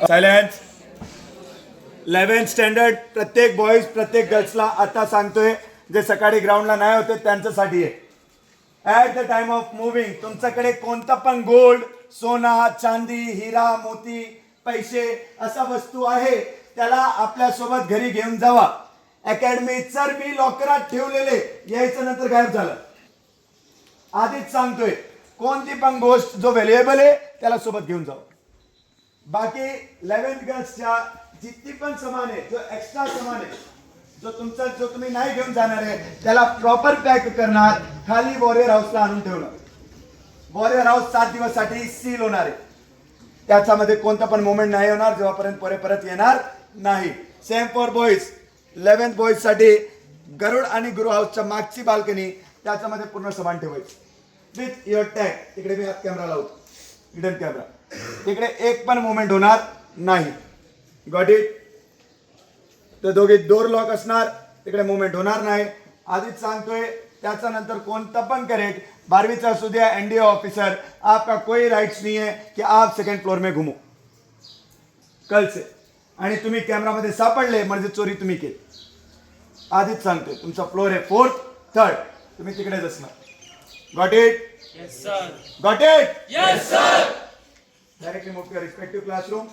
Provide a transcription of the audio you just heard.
Silence. 11th standard प्रत्येक boys प्रत्येक गर्ल्सला आता सांगतोय जे सकाळी ग्राउंडला नाही होते त्यांच्यासाठी आहे. At the time of moving तुमच्याकडे कोणता पण गोल्ड, सोना, चांदी, हिरा, मोती, पैसे असा वस्तू आहे त्याला आपल्या सोबत घरी घेऊन जावा. अकॅडमी चरबी लॉकरात ठेवलेले यायचं नंतर गायब झालं. आधीच सांगतोय कोणती पण गोष्ट जो व्हॅल्युएबल आहे त्याला सोबत घेऊन जावं. बाकी 11th गर्ल्सच्या जितकी पण सामान आहे, जो एक्स्ट्रा सामान आहे, जो तुम्ही नाही घेऊन जाणार आहे त्याला प्रॉपर पॅक करणार, खाली वॉरियर हाऊसला आणून ठेवणार. वॉरियर हाऊस 7 दिवसासाठी सील होणार आहे. त्याच्यामध्ये कोणता पण मुवमेंट नाही होणार जेव्हापर्यंत परत येणार नाही. Same for boys. 11th boys साठी गरुड आणि गुरु हाऊसच्या मागची बाल्कनी त्याच्यामध्ये पूर्ण सामान ठेवायचं विथ युअर टॅग. तिकडे मी हात कॅमेरा लावतो, हिडन कॅमेरा. तिकडे एक पण मुवमेंट होणार नाही. Got it. तर दोघे डोर लॉक असणार, तिकडे मुवमेंट होणार नाही. आधीच सांगतोय त्याच्यानंतर कोणता पण करेक्ट 12वीचा असू द्या, एनडीए ऑफिसर, आपका कोई राइट्स नहीं है कि आप सेकंड फ्लोर में घुमो कल से. आणि तुम्ही कॅमेरामध्ये सापडले म्हणजे चोरी तुम्ही केली. आधीच सांगतोय तुमचा फ्लोर आहे 4th, 3rd, तुम्ही तिकडेच असणार. Got it. Yes, sir. Got it. Yes, sir. Directly move to respective classroom.